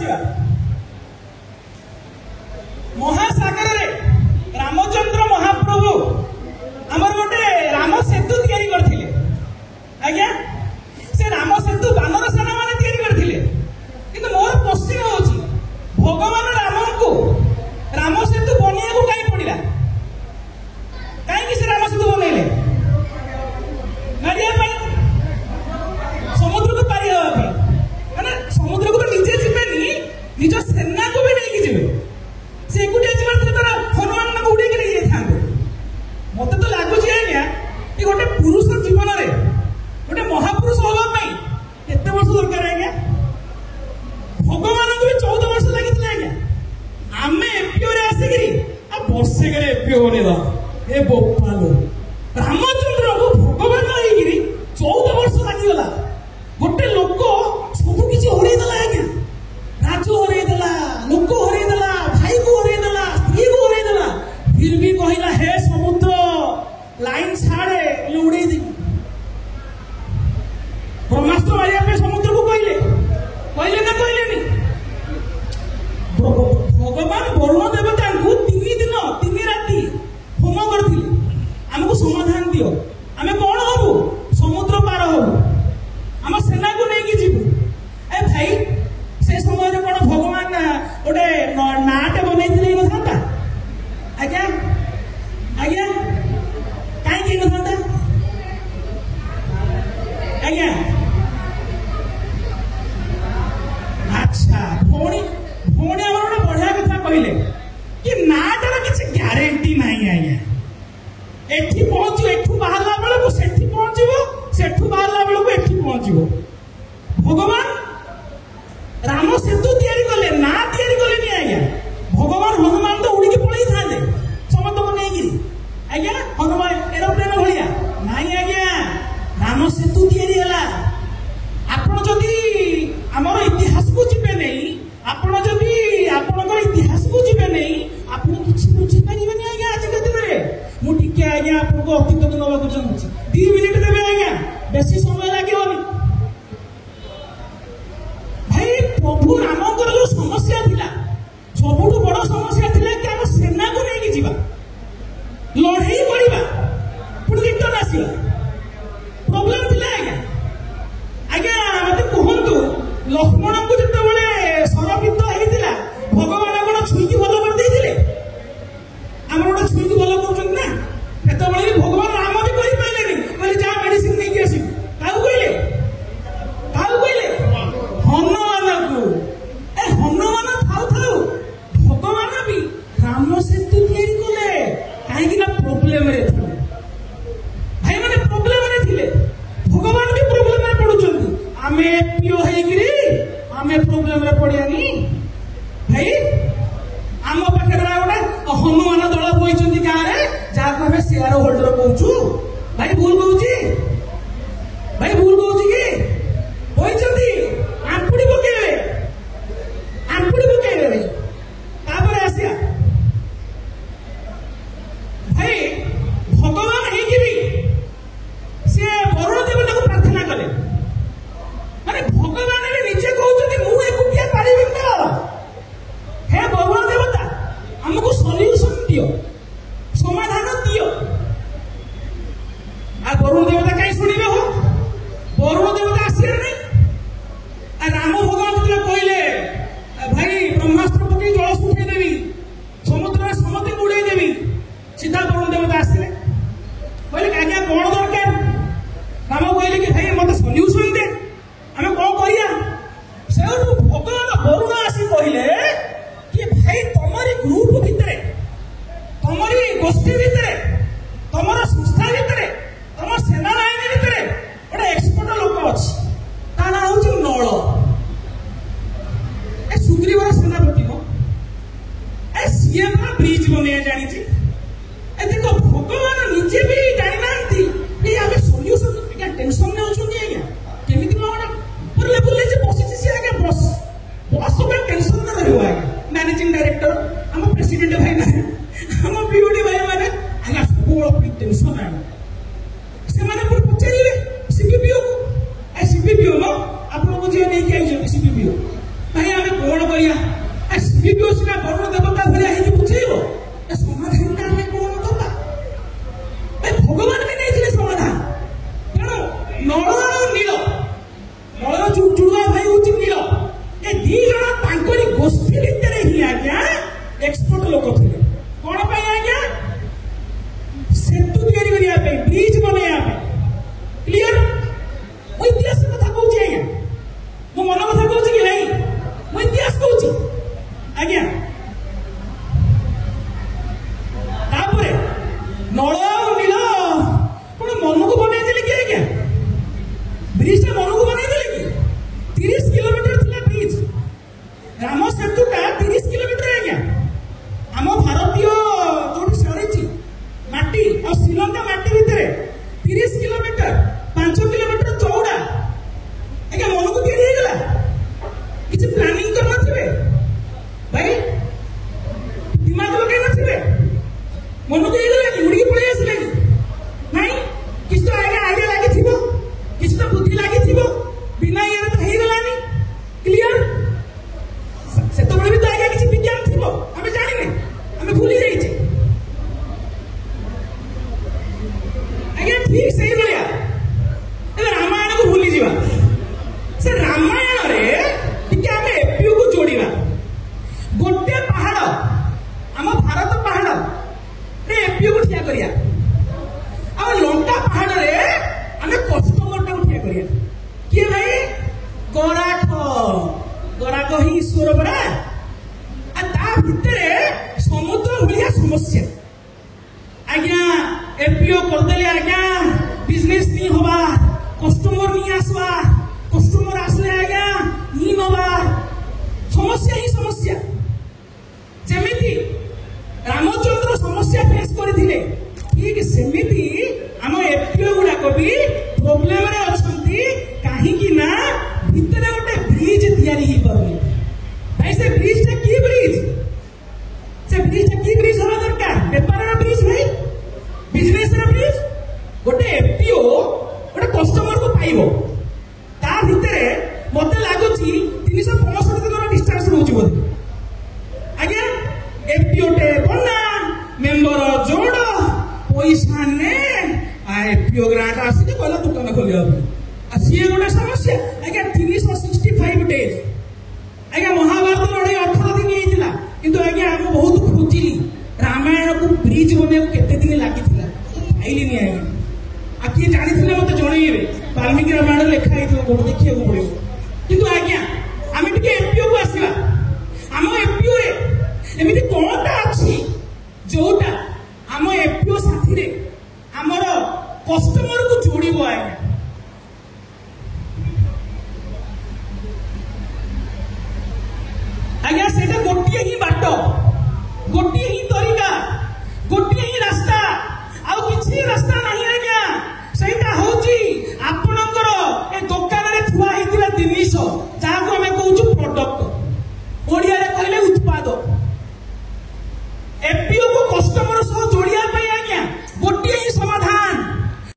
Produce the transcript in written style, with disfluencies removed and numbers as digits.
आसवा महासागर रे रामचंद्र महाप्रभु आमर गोटे राम सेतु तैयारी करथिले आज्ञा से राम सेतु बानर सेना माने तैयारी करथिले किंतु मोर क्वेश्चन होची भगवान राम को राम सेतु बनिया को काई पड़िला काई से राम सेतु बनैले मारिया पाई समुद्र को पारी हवा माने समुद्र को निजे जिबेनी निज सेना को भी नहीं जिबे से गुटे जीवन तर हनुमान को उड़े के नहीं थांदे मते तो लागु जे आज्ञा कि गोटे पुरुष जीवन रे गोटे महापुरुष होगा पई केते वर्ष दरकार आज्ञा भगवान को भी 14 वर्ष लागितले आज्ञा आमे एपीओ रे आसीगिरी आ वर्षे करे एपीओ बनेदा ए बोपालो रामचंद्र को भगवान होइगिरी 14 वर्ष लागि गला गोटे लोक सब किछि हरै दला आज्ञा राजू हरै दला लोक हरै दला भाई को हरै दला स्त्री को हरै दला फिर भी कहिला हे समुद्र लाइन छाड़े उड़े दे ब्रह्मास्त्र मारिया पे समुद्र को कहले ना कहले नहीं भगवान वरुण देवता को 3 दिन 3 राति होम करथिले हमको समाधान दियो आमे कोन हबु समुद्र पार हबु हम सेना को नहीं की जीवु ए भाई से समय रे कोन भगवान ओटे नाटे बनैथिले न थाता आज्ञा आज्ञा काई की न थाता आज्ञा अच्छा भोणी भोणी हमर बढ़िया कथा कहले कि नाटर किसी ग्यारंटी नहीं आज्ञा एठी पहुंचो एठू बाहरला बेले को सेठी पहुंचबो सेठू बाहरला बेले को एठी पहुंचबो भगवान राम सेतु तैयारी कले ना तैयारी कले नहीं आज्ञा भगवान हनुमान तो उड़ी के पळई थांदे समस्त को नहीं गिरी आज्ञा हनुमान एरोप्लेन भलिया नहीं आज्ञा राम सेतु तैयारी हला आपण जदी हमर इतिहास को जिबे नहीं आपण जदी आपनकर इतिहास को जिबे नहीं आपण किछि बुझि परिबे नहीं आज्ञा आज के दिन रे मु टिके आज्ञा आपन को अतीत को नवा को चाहूची 2 मिनिट देबे आज्ञा बेसी समय लागेबनी भाई प्रभु रामकर जो समस्या थिला सबुठु बड़ समस्या थिला कि हम सेना को नहीं जीवा लड़ाई करिबा पुणी रिटर्न आसीला प्रॉब्लम थिला आज्ञा आज्ञा मते कहंतु लक्ष्मण को जते बेले सरपित हेतिला भगवान कोन छुईकी भलो कर देथिले हमर ओटा छुईकी भलो करछन ना एतो बेले भगवान राम भी कहि पाइलेनी कहले जा मेडिसिन नहीं के आसी काउ कहले हनुमान को ए हनुमान थाउ थाउ भगवान भी राम सेतु तैयारी कले काहे कि ना प्रॉब्लम रे थिले भाई माने प्रॉब्लम रे थिले भगवान भी प्रॉब्लम रे पडुचंती आमे पियो हेगिरी आमे प्रॉब्लम रे पडियानी भाई आम पाखे गोटे हनुमान दल बइचंती गाँ रे जा को हमें शेयर होल्डर कहूछु भाई भूल कहूची भाई भूल कहूची कि बइचंती आंपुड़ी पकेइबे भाई तापर आसिया भाई भगवान हेकी भी से वरुण देवता को प्रार्थना कले माने भगवान रे निजे कहउछथि मु एकुटिया पारिबिन तो हे भगवान देवता हमको सॉल्यूशन दियो समाधान दियो आ वरुण देवता काई सुनिबे हो वरुण देवता आसिरे नहीं राम भगवान जो कहले भाई ब्रह्मास्त्र पकई जल सुखाई देवी समुद्र में समति उड़े देवी सीधा वरुण देवता आसिले कहले आज्ञा कौन दरकार राम कहले कि भाई मत सॉल्यूशन दे हमें कौन करिया से भगवान वरुण आसी कहले कि भाई तमरी ग्रुप भितरे तमरी गोष्ठी भितरे तमर संस्था भितरे तम सेना बाहिनी भितरे गोटे एक्सपर्ट लोक अछि ता ना होची नळ ए सुग्रीवर सेनापति को ए सीएम ना ब्रिज बने जानी छी ए देखो भगवान निजे भी जानि नांती ए आमे सॉल्यूशन क्या टेंशन ने होछन आज्ञा केमिति कोना पर लेवल ले जे बसिछि से आज्ञा बस बस सब टेंशन न रहयो आज्ञा मैनेजिंग डायरेक्टर हम प्रेसिडेंट भाई ना हम पीओडी भाई माने आज्ञा सब टेंशन आज्ञा से माने पर पचारिले सीपीपीओ को ए सीपीपीओ नो आपन को जे नहीं के आइजो सीपीपीओ भाई आमे कोन କରିବା ସିଏ ବି ସିନା ବରୁଣ ଦେବତା ଭଳିଆ ହେଇକି ବୁଝେଇବ ଏ ସମାଧାନଟା ଆମେ କଣ ଦବା ଭଗବାନ ବି ନେଇଥିଲେ ସମାଧାନ ତେଣୁ ନଳ ଆଉ ନୀଳ ନଳର ଚୁଡ଼ୁଆ ଭାଇ ହଉଛି ନୀଳ ଏ ଦି ଜଣ ତାଙ୍କରି ଗୋଷ୍ଠୀ ଭିତରେ ହିଁ ଆଜ୍ଞା ଏକ୍ସପର୍ଟ ଲୋକ ଥିଲେ କଣ ପାଇଁ ଆଜ୍ଞା ସେତୁ ତିଆରି କରିବା ପାଇଁ ବ୍ରିଜ ବନେଇବା ପାଇଁ କ୍ଲିୟର ମୁଁ ଇତିହାସ କଥା କହୁଛି ଆଜ୍ଞା ମୋ ମନ କଥା କହୁଛି କି ନାଇଁ ମୁଁ ଇତିହାସ କହୁଛି ଆଜ୍ଞା ତାପରେ ନଳ ଆଉ ନୀଳ କଣ ମନକୁ ବନେଇଦେଲେ କି ଆଜ୍ଞା ବ୍ରିଜଟା ମନକୁ ବନେଇଦେଲେ କି 30 କିଲୋମିଟର ଥିଲା ବ୍ରିଜ ରାମ ସେତୁଟା 30 କିଲୋମିଟର ଆଜ୍ଞା ଆମ ଭାରତୀୟ ଯୋଉଠି ସରିଛି ମାଟି ଆଉ ଶ୍ରୀଲଙ୍କା ମାଟି ଭିତରେ 30 କିଲୋମିଟର 5 କିଲୋମିଟର ଚଉଡା ଆଜ୍ଞା ମନକୁ ତିଆରି ହେଇଗଲା କିଛି ପ୍ଲାନିଂ କରିନଥିବେ ଭାଇ ଦିମାଗ ଲଗେଇ ନଥିବେ ମନକୁ ହେଇଗଲାନି ଉଡ଼ିକି ପଳେଇ ଆସିଲେନି ନାଇଁ କିଛି ତ ଆଜ୍ଞା ଆଇଡିଆ ଲାଗିଥିବ କିଛି ତ ବୁଦ୍ଧି ଲାଗିଥିବ ବିନା ଇଏରେ ତ ହେଇଗଲାନି କ୍ଲିୟର ସେତେବେଳେ ବି ତ ଆଜ୍ଞା କିଛି ବିଜ୍ଞାନ ଥିବ ଆମେ ଜାଣିନେ ଆମେ ଭୁଲି ଯାଇଛେ ଆଜ୍ଞା ଠିକ ସେଇଭଳିଆ ଏବେ ରାମାୟଣକୁ ଭୁଲିଯିବା ସେ ରାମାୟଣରେ ଟିକେ ଆମେ ଏପିୟୁକୁ ଯୋଡ଼ିବା ଗୋଟେ ପାହାଡ ଆମ ଭାରତ ପାହାଡ ଏପିୟୁକୁ ଠିଆ କରିବା ଆଉ ଲଙ୍କା ପାହାଡରେ ଆମେ କଷ୍ଟମରଟାକୁ ଠିଆ କରିବା କିଏ ଭାଇ ଗରାକ ହିଁ ଈଶ୍ୱର ପରା ଆଉ ତା ଭିତରେ ସମୁଦ୍ର ଭଳିଆ ସମସ୍ୟା ଆଜ୍ଞା एपीओ करदेले आज्ञा बिजनेस नहीं होबा कस्टमर नहीं आसवा कस्टमर आसले आज्ञा नहीं नबा समस्या ही समस्या जेमिति रामचंद्र समस्या फेस करथिले ठीक सेमिति हम एपीओ गुडा को भी प्रॉब्लम रे अछंती काहे कि ना भितरे गोटे ब्रिज तयारी ही परनी भाई से ब्रिज ता की ब्रिज होना दरकार व्यापार ब्रिज भाई बिजनेस ब्रिज गोटे एपीओ गोटे कस्टमर को पाइबो ता भितरे मते लागुची 365 दिन डिस्टेंस रहउची बोली आज्ञा एपीओ टे बना मेंबर जोड़ पैसा ने एपीओ ग्रांट आसी कहला दुकान खोलिया आ सीए गोटे समस्या आज्ञा 365 डेज आज्ञा महाभारत लड़ाई 18 दिन हेतिला किंतु आज्ञा हम बहुत खोजिली रामायण को ब्रिज बने केते दिन लागी आईली नहीं आएगा आ किए जानी मत जनइबे वाल्मीकि रामायण लेखा है देखा पड़ो किंतु आज्ञा आम टे एपीओ को आसवा आम एपीओ एमती कौनटा अच्छी जोटा आम एपीओ साथी आमर कस्टमर को जोड़ आज्ञा से गोटे ही बाट गोटे ही